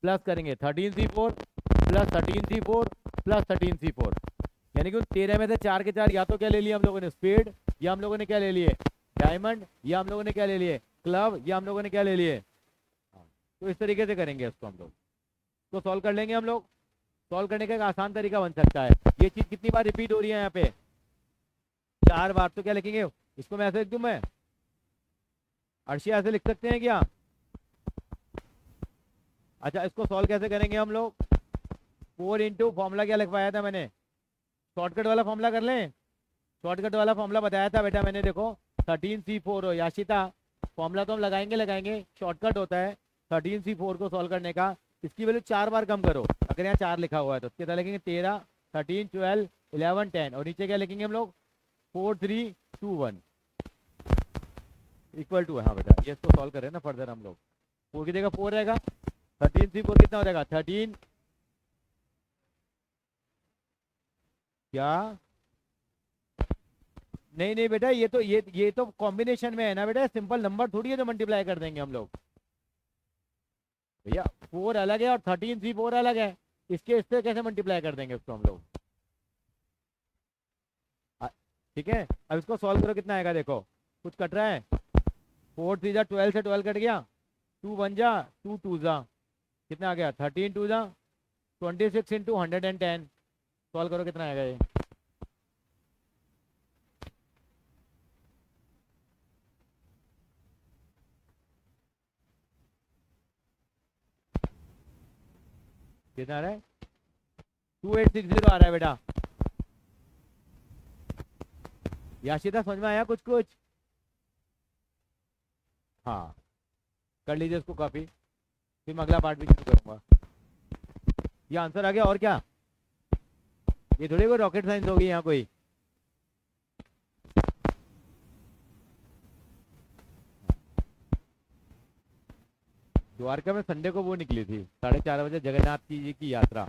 प्लस करेंगे। 13C4 plus 13C4 plus 13C4। यानी कि 13 में से 4 के 4 या तो क्या ले लिए हम लोगों ने? स्पेड, या हम लोगों ने क्या ले लिए? डायमंड, या हम लोगों ने क्या ले लिए? क्लब, या हम लोगों ने क्या ले लिए? तो इस तरीके से करेंगे इसको हम लोग, तो सॉल्व कर लेंगे हम लोग। सॉल्व करने का एक आसान तरीका बन सकता है। ये चीज कितनी बार रिपीट हो रही है यहाँ पे? 4 बार। तो क्या लिखेंगे इसको? मैं ऐसे लिख दूं, मैं अर्शिया ऐसे लिख सकते हैं क्या? अच्छा, इसको सॉल्व कैसे करेंगे हम लोग? 4 इंटू फॉर्मूला क्या लिखवाया था मैंने? शॉर्टकट वाला फॉर्मूला कर लें। शॉर्टकट वाला फॉर्मूला बताया था बेटा मैंने, देखो 13C4 हो याशिता, फॉर्मूला तो हम लगाएंगे लगाएंगे, शॉर्टकट होता है 13C4 को सॉल्व करने का। इसकी वैल्यू 4 बार कम करो, अगर यहाँ 4 लिखा हुआ है तो इसके तरह लिखेंगे 13, 13, 12, 11, 10, और नीचे क्या लिखेंगे हम लोग 4, 3, 2, 1 इक्वल टू है। हाँ बेटा ये इसको सॉल्व करें ना फर्दर हम लोग। 4 की जगह 4 रहेगा, 13C4 कितना हो जाएगा 13 क्या, नहीं नहीं बेटा ये तो कॉम्बिनेशन में है ना बेटा, सिंपल नंबर थोड़ी है जो मल्टीप्लाई कर देंगे हम लोग भैया। 4 अलग है और 13C4 अलग है, इससे कैसे मल्टीप्लाई कर देंगे उसको हम लोग। ठीक है, अब इसको सॉल्व करो, कितना आएगा देखो, कुछ कट रहा है, 4 3 जा 12 से 12 कट गया, 2 1 जा 2 2 जा, कितना आ गया 13 2 जा 26 इंटू 110, सॉल्व करो कितना आएगा ये। कितना आ रहा है 2860 आ रहा है बेटा। याशिता समझ में आया कुछ कुछ? हाँ कर लीजिए इसको कॉपी, फिर मैं अगला पार्ट भी शुरू करूंगा। ये आंसर आ गया और क्या, ये थोड़ी कोई रॉकेट साइंस होगी यहाँ कोई। द्वारका में संडे को वो निकली थी 4:30 बजे जगन्नाथ जी की यात्रा,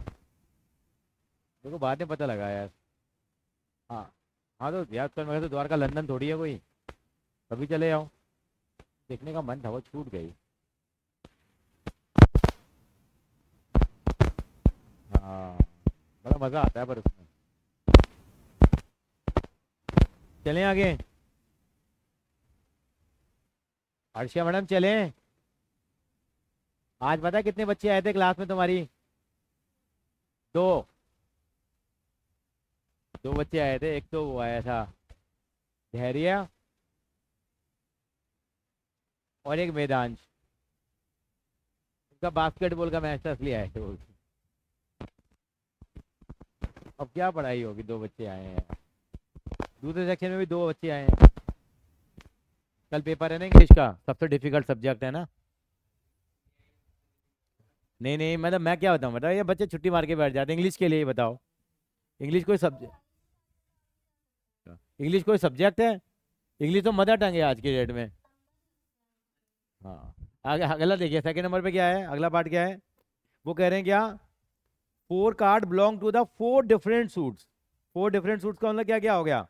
देखो बाद में पता लगा यार। हाँ हाँ तो यार तो मैं तो द्वारका लंदन थोड़ी है कोई, कभी चले जाओ, देखने का मन था वो छूट गई। हाँ बड़ा मजा आता है पर उसमें। चलें आगे, अर्षिया मैडम चलें। आज पता है कितने बच्चे आए थे क्लास में तुम्हारी? दो, दो बच्चे आए थे, एक तो वो आया था धैर्य और एक वेदांश, उनका बास्केटबॉल का मैच था इसलिए आए थे वो। अब क्या पढ़ाई होगी, दो बच्चे आए हैं, दूसरे सेक्शन में भी दो बच्चे आए हैं। कल पेपर है ना इंग्लिश का, सबसे डिफिकल्ट सब्जेक्ट है ना। नहीं नहीं मतलब मैं क्या बताऊँ, बताओ ये बच्चे छुट्टी मार के बैठ जाते हैं इंग्लिश के लिए, बताओ इंग्लिश कोई सब्जेक्ट, इंग्लिश कोई सब्जेक्ट है? इंग्लिश तो मदर टंग है आज के डेट में। हाँ आगे अगला देखिए, सेकंड नंबर पे क्या है, अगला पार्ट क्या है, वो कह रहे हैं क्या, 4 card belong to the 4 different suits. 4 different suits का मतलब क्या क्या हो गया,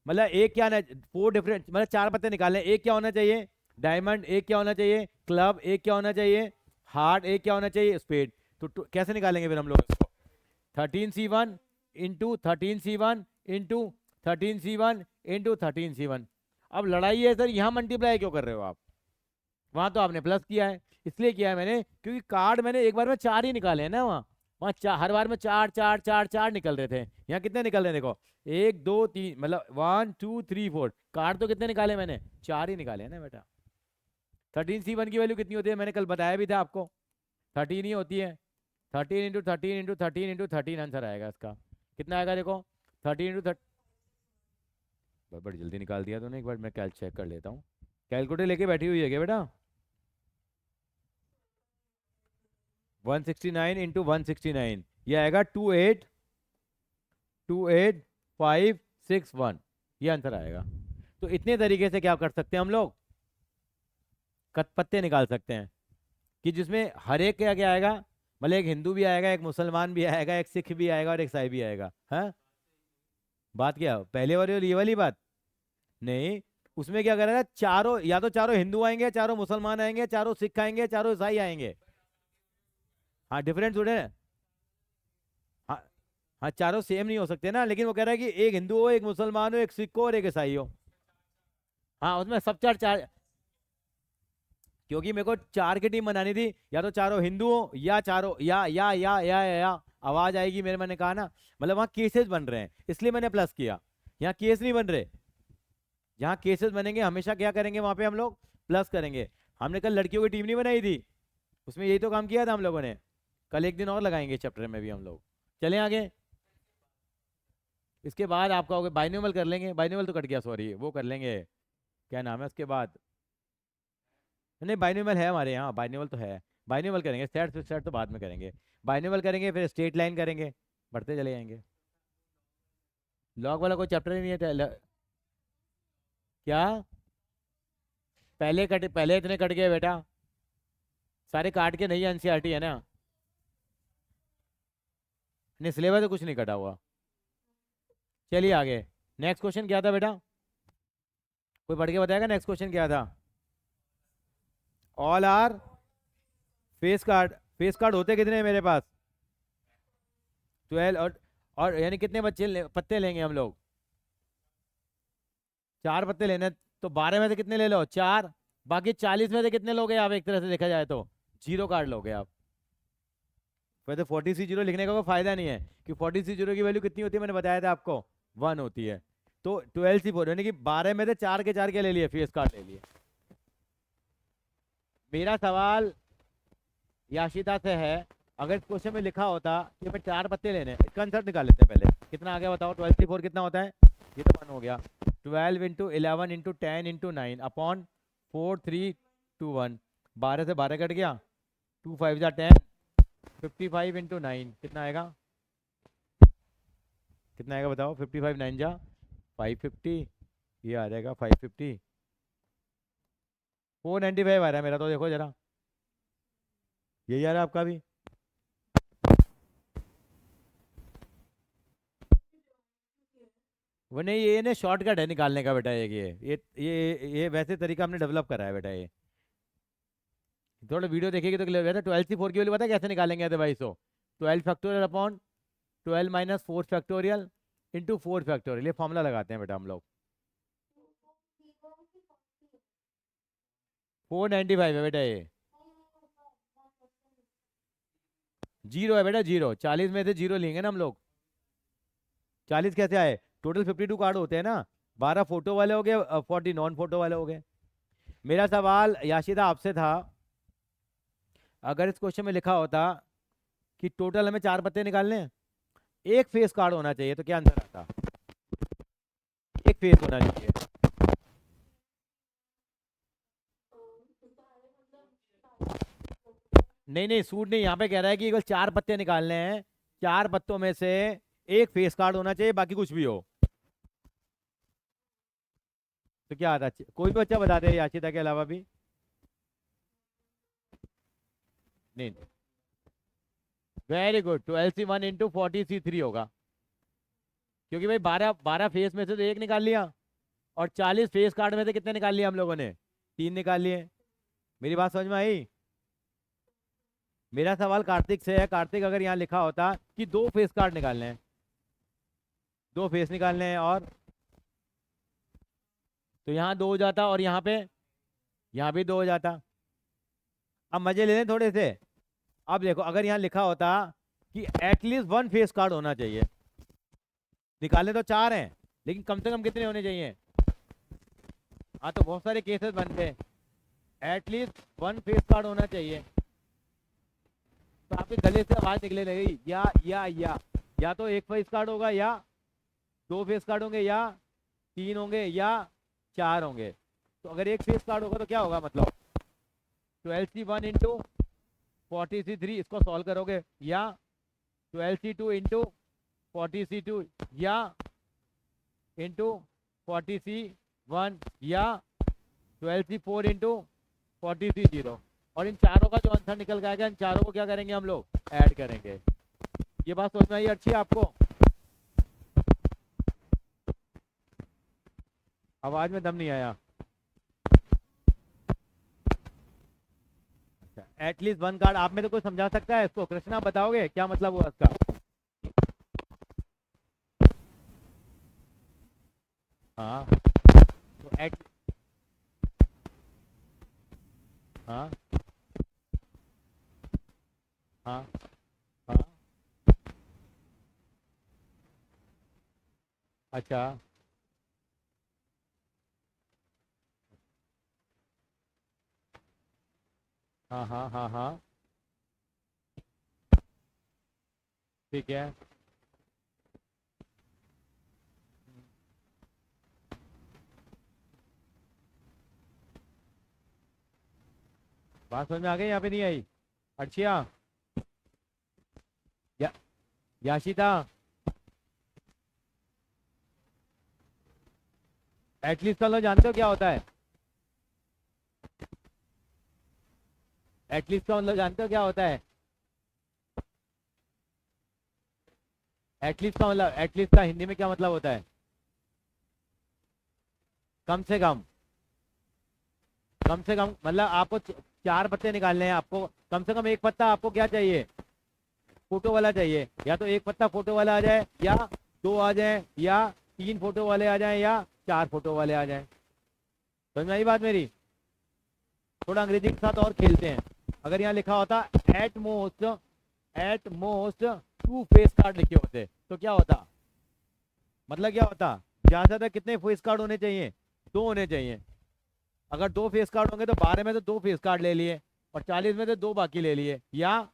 मतलब एक क्या ना 4 डिफरेंट मतलब 4 पत्ते निकालने, एक क्या होना चाहिए डायमंड, एक क्या होना चाहिए क्लब, एक क्या होना चाहिए हार्ट, एक क्या होना चाहिए स्पेड। तो कैसे निकालेंगे फिर हम लोग इसको, 13C1 into 13C1 into 13C1 into 13C1। अब लड़ाई है सर यहाँ मल्टीप्लाई क्यों कर रहे हो आप, वहां तो आपने प्लस किया है, इसलिए किया है मैंने क्योंकि कार्ड मैंने एक बार में 4 ही निकाले हैं ना, वहाँ हर बार में 4 4 4 4 निकल रहे थे, यहाँ कितने निकल रहे हैं देखो 1 2 3 मतलब 1 2 3 4, कार्ड तो कितने निकाले मैंने 4 ही निकाले हैं ना बेटा। 13C1 की वैल्यू कितनी होती है मैंने कल बताया भी था आपको, 13 ही होती है, 13 इंटू 13 इंटू 13 इंटू 13 आंसर आएगा इसका, कितना आएगा देखो 13 इंटू 30। बड़ी जल्दी निकाल दिया तूने, एक बार मैं कैल चेक कर लेता हूँ, कैलकुलेटर लेके बैठी हुई है क्या बेटा, 169 इंटू 169 ये आएगा 28561, ये आंसर आएगा। तो इतने तरीके से क्या कर सकते हैं हम लोग, पत्ते निकाल सकते हैं कि जिसमें हर एक क्या क्या आएगा, मतलब एक हिंदू भी आएगा, एक मुसलमान भी आएगा, एक सिख भी आएगा और एक ईसाई भी आएगा। हाँ बात क्या पहले वाली और ये वाली बात नहीं, उसमें क्या करेगा चारों, या तो चारों हिंदू आएंगे, चारों मुसलमान आएंगे, चारों सिख आएंगे, चारों ईसाई आएंगे। हाँ डिफरेंट थोड़े, हाँ हाँ चारों सेम नहीं हो सकते ना, लेकिन वो कह रहा है कि एक हिंदू हो, एक मुसलमान हो, एक सिख हो और एक ईसाई हो। हाँ उसमें सब चार चार, क्योंकि मेरे को 4 की टीम बनानी थी, या तो चारों हिंदू हो या चारों या आवाज आएगी मेरे, मैंने कहा ना, मतलब वहाँ केसेस बन रहे हैं इसलिए मैंने प्लस किया, यहाँ केस नहीं बन रहे, जहाँ केसेस बनेंगे हमेशा क्या करेंगे वहां पे हम लोग प्लस करेंगे। हमने कल लड़कियों की टीम नहीं बनाई थी, उसमें यही तो काम किया था हम लोगों ने, कल एक दिन और लगाएंगे चैप्टर में भी हम लोग। चलें आगे, इसके बाद आपका हो गया बाइनोमियल कर लेंगे, बाइनोमियल तो कट गया सॉरी, वो कर लेंगे क्या नाम है उसके बाद, नहीं बाइनोमियल है हमारे यहाँ, बाइनोमियल तो है। बाइनोमियल करेंगे, सेट सेट तो बाद में करेंगे। बाइनोमियल करेंगे, फिर स्ट्रेट लाइन करेंगे, बढ़ते चले जाएंगे। लॉग वाला कोई चैप्टर ही नहीं है क्या? पहले इतने कट गए बेटा, सारे काट के नहीं, एनसीईआरटी है ना। नहीं सिलेबस तो कुछ नहीं कटा हुआ। चलिए आगे। नेक्स्ट क्वेश्चन क्या था बेटा? कोई पढ़ के बताएगा नेक्स्ट क्वेश्चन क्या था? All are face card. Face card होते कितने हैं मेरे पास? 12। और यानी कितने पत्ते लेंगे हम लोग? 4 पत्ते लेने, तो 12 में से कितने ले लो? 4। बाकी 40 में से कितने लोगे आप, एक तरह से देखा जाए तो 0 कार्ड लोगे आप। फिर तो 40C0 लिखने का कोई फायदा नहीं है, कि 40C0 की वैल्यू कितनी होती है, मैंने बताया था आपको, 1 होती है। तो 12C4 यानी कि 12 में से 4 के 4 के ले लिए, फेस कार्ड ले लिए। मेरा सवाल याशिता से है, अगर इस क्वेश्चन में लिखा होता कि हमें 4 पत्ते लेने हैं, इसका आंसर निकाल लेते हैं पहले। कितना आ गया बताओ? 12C4 कितना होता है? ये तो 1 हो गया। 12 इंटू 11 इंटू 10 इंटू 9 अपॉन 4 3 2 1। 12 से 12 कट गया, 2 5 जा 10, 55 इंटू 9 कितना आएगा? कितना आएगा बताओ? 55 9 जा 550, ये आ जाएगा 550। 495 आ रहा है मेरा तो, देखो जरा, यही आ रहा है आपका भी? वो नहीं, ये ना शॉर्टकट है निकालने का बेटा, ये वैसे तरीका हमने डेवलप करा है बेटा ये। थोड़ा वीडियो देखेगी तो क्लियर हो जाता है। 12C4 की वैल्यू पता है कैसे निकालेंगे अदरवाइज? तो 12 factorial upon 12 minus 4 factorial into 4 factorial, ये फॉर्मूला लगाते हैं बेटा हम लोग। 495 है बेटा ये। 0 है बेटा, 0। 40 में से 0 लेंगे ना हम लोग। 40 कैसे आए? टोटल 52 कार्ड होते हैं ना, 12 फोटो वाले हो गए, 40 नॉन फोटो वाले हो गए। मेरा सवाल याशिदा आपसे था, अगर इस क्वेश्चन में लिखा होता कि टोटल हमें 4 पत्ते निकालने हैं, एक फेस कार्ड होना चाहिए, तो क्या आंसर आता? एक फेस होना चाहिए। नहीं नहीं, सूट नहीं, यहाँ पे कह रहा है कि केवल 4 पत्ते निकालने हैं, 4 पत्तों में से एक फेस कार्ड होना चाहिए, बाकी कुछ भी हो। तो क्या आता? कोई भी बच्चा बता दे याशिदा के अलावा भी। नहीं, very good. 12C1 into 40C3 होगा, क्योंकि भाई 12 फेस में से तो एक निकाल लिया, और 40 फेस कार्ड में से कितने निकाल लिए हम लोगों ने? 3 निकाल लिए। मेरी बात समझ में आई? मेरा सवाल कार्तिक से है। कार्तिक, अगर यहाँ लिखा होता कि 2 फेस कार्ड निकालने हैं, 2 फेस निकालने हैं, और तो यहाँ 2 हो जाता, और यहाँ भी 2 हो जाता। अब मजे ले लें थोड़े से। अब देखो, अगर यहाँ लिखा होता कि एटलीस्ट 1 फेस कार्ड होना चाहिए, निकालने तो 4 हैं, लेकिन कम से कम कितने होने चाहिए? हाँ, तो बहुत सारे केसेस बनते हैं, एटलीस्ट 1 फेस कार्ड होना चाहिए। तो आपके गले से आवाज निकले लगी, या तो एक फेस कार्ड होगा, या 2 फेस कार्ड होंगे, या 3 होंगे, या 4 होंगे। तो अगर एक फेस कार्ड होगा तो क्या होगा मतलब? 12C1 इंटू 40C3, इसको सॉल्व करोगे, या 12C2 इंटू 40C2, या इंटू 40C1, या 12C4 इंटू 40C0। और इन चारों का जो आंसर निकल के आएगा, इन चारों को क्या करेंगे हम लोग? ऐड करेंगे। ये बात समझ में आई अच्छी है आपको? आवाज में दम नहीं आया। एटलीस्ट 1 कार्ड, आप में तो कोई समझा सकता है इसको? कृष्णा बताओगे क्या मतलब हुआ इसका? हाँ, तो हाँ हाँ हाँ, अच्छा, हाँ हाँ हाँ हाँ, ठीक है। बात समझ में आ गई, यहाँ पे नहीं आई? अर्चिया, या, याशिता, एटलीस्ट का मतलब जानते हो क्या होता है? एटलीस्ट का मतलब जानते हो क्या होता है? एटलीस्ट का मतलब, एटलीस्ट का हिंदी में क्या मतलब होता है? कम से कम। कम से कम मतलब आपको चार पत्ते निकालने हैं, आपको कम से कम एक पत्ता आपको क्या चाहिए? फोटो वाला चाहिए। या तो एक पत्ता फोटो वाला आ जाए, या दो आ जाए, या तीन फोटो वाले आ जाए, या चार फोटो वाले आ जाए। समझ में आई बात मेरी? थोड़ा अंग्रेजी के साथ और खेलते हैं। अगर यहाँ लिखा होता at most two face card लिखे होते तो क्या होता? मतलब क्या होता? ज्यादा से ज्यादा कितने फेस कार्ड होने चाहिए? दो होने चाहिए। अगर दो फेस कार्ड होंगे तो 12 में तो दो फेस कार्ड ले लिए, और 40 में तो दो बाकी ले लिए। या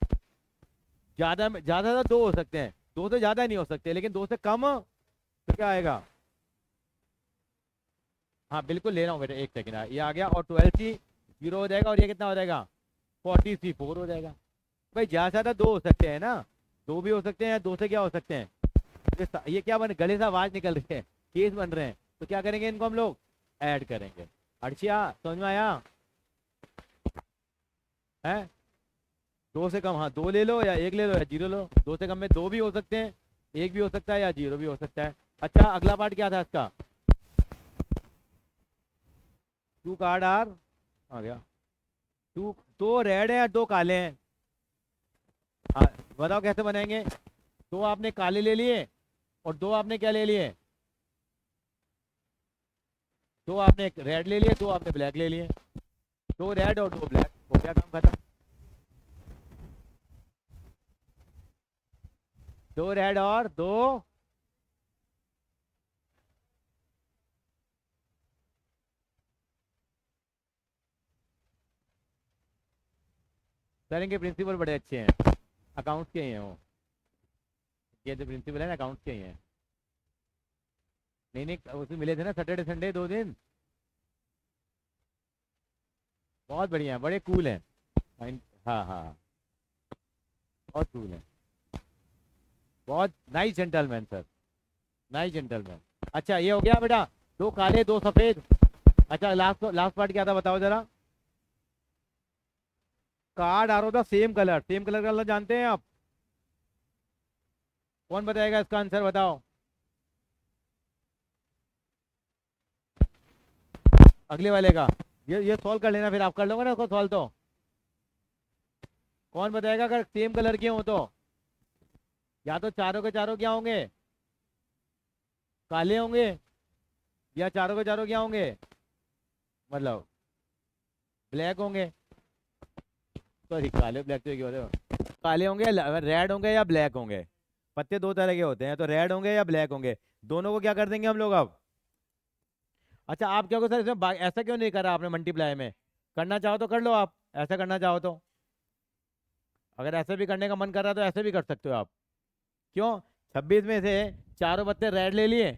ज्यादा में ज्यादा से दो हो सकते हैं, दो से ज्यादा नहीं हो सकते, लेकिन दो से कम तो क्या आएगा? हाँ बिल्कुल ले रहा हूँ बेटा, एक सेकेंड। ये आ गया, और 12C 0 हो जाएगा, और ये कितना हो जाएगा? 40C 4 हो जाएगा। भाई ज्यादा से ज्यादा दो हो सकते हैं ना, दो भी हो सकते हैं, दो से क्या हो सकते हैं? ये क्या बन, गले से आवाज निकल रही है, केस बन रहे हैं, तो क्या करेंगे इनको हम लोग? ऐड करेंगे। अर्चिया समझ में आया? है? दो से कम, हाँ दो ले लो, या एक ले लो, या जीरो लो। दो से कम में दो भी हो सकते हैं, एक भी हो सकता है, या जीरो भी हो सकता है। अच्छा अगला पार्ट क्या था इसका? टू कार्ड आर, आ गया। टू, दो रेड है या दो काले हैं? हाँ बताओ कैसे बनाएंगे? दो आपने काले ले लिए, और दो आपने क्या ले लिए? दो आपने रेड ले लिए, दो आपने ब्लैक ले लिए। दो रेड और दो ब्लैक, हो गया काम खत्म। दो रेड और दो, सर इनके प्रिंसिपल बड़े अच्छे हैं, अकाउंट्स के ही हैं वो। ये जो प्रिंसिपल है ना, अकाउंट्स के ही हैं। नहीं नहीं, उसमें मिले थे ना सैटरडे संडे 2 दिन। बहुत बढ़िया है, बड़े कूल हैं। हाँ हाँ, बहुत कूल हैं, बहुत nice gentleman sir, nice gentleman. अच्छा ये हो गया बेटा, दो काले दो सफेद। अच्छा लास्ट लास्ट पार्ट क्या था बताओ जरा? Card are the same colour, same colour का मतलब जानते हैं आप? कौन बताएगा इसका आंसर, बताओ। अगले वाले का, ये सॉल्व कर लेना, फिर आप कर लोगे ना उसको सॉल्व तो। कौन बताएगा अगर सेम कलर के हो तो? या तो चारों के चारों क्या होंगे? काले होंगे, या चारों के चारों क्या होंगे? मतलब ब्लैक होंगे। सॉरी, काले ब्लैक तो क्या होते हो? काले होंगे, रेड होंगे, या ब्लैक होंगे। पत्ते दो तरह के होते हैं, तो रेड होंगे या ब्लैक होंगे। दोनों को क्या कर देंगे हम लोग अब? अच्छा आप क्या हो सर इसमें ऐसा क्यों नहीं करा आपने मल्टीप्लाई में? करना चाहो तो कर लो आप, ऐसा करना चाहो तो। अगर ऐसे भी करने का मन कर रहा है तो ऐसे भी कर सकते हो आप। क्यों? 26 में से चारों पत्ते रेड ले लिए,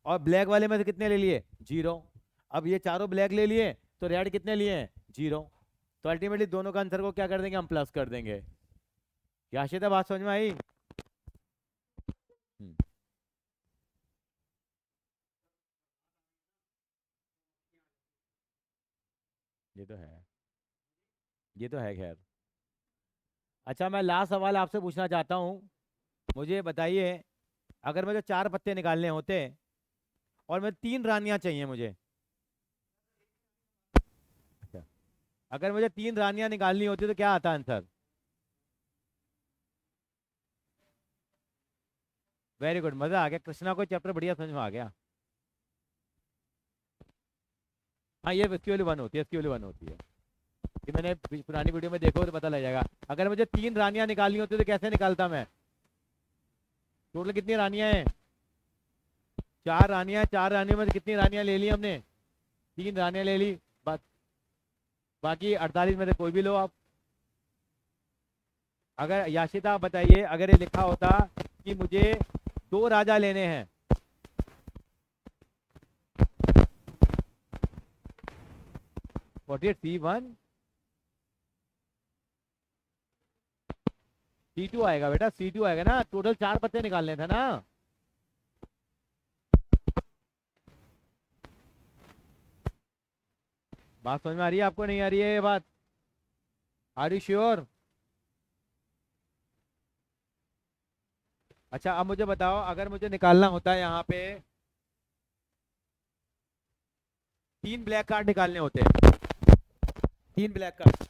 और ब्लैक वाले में से कितने ले लिए? 0। अब ये चारों ब्लैक ले लिए, तो रेड कितने लिए हैं? 0। तो अल्टीमेटली दोनों का आंसर को क्या कर देंगे हम? प्लस कर देंगे। याशिता बात समझ में आई? हम्म, ये तो है, ये तो है खैर। अच्छा मैं लास्ट सवाल आपसे पूछना चाहता हूँ, मुझे बताइए, अगर मुझे चार पत्ते निकालने होते, और मैं तीन रानियां चाहिए मुझे। अच्छा, अगर मुझे तीन रानियां निकालनी होती तो क्या आता आंसर? वेरी गुड, मजा आ गया, कृष्णा को चैप्टर बढ़िया समझ में आ गया। हाँ ये इसकी वाली वन होती है, इसकी वाली वन होती है। ये मैंने पुरानी वीडियो में देखो तो पता लग जाएगा। अगर मुझे तीन रानियां निकालनी होती तो कैसे निकालता मैं? टोटल कितनी रानियां हैं? चार रानियां, चार रानियों में से कितनी रानियां ले ली हमने? तीन रानियां ले ली। बस, बाकी 48 में से कोई भी लो आप। अगर याशिता आप बताइए, अगर ये लिखा होता कि मुझे दो राजा लेने हैं, 48C1, C2 आएगा बेटा, C2 आएगा ना, टोटल 4 पत्ते निकालने थे ना। बात समझ में आ रही है आपको, नहीं आ रही है ये बात? Are you sure? अच्छा अब मुझे बताओ, अगर मुझे निकालना होता है यहाँ पे 3 ब्लैक कार्ड निकालने होते हैं, 3 ब्लैक कार्ड,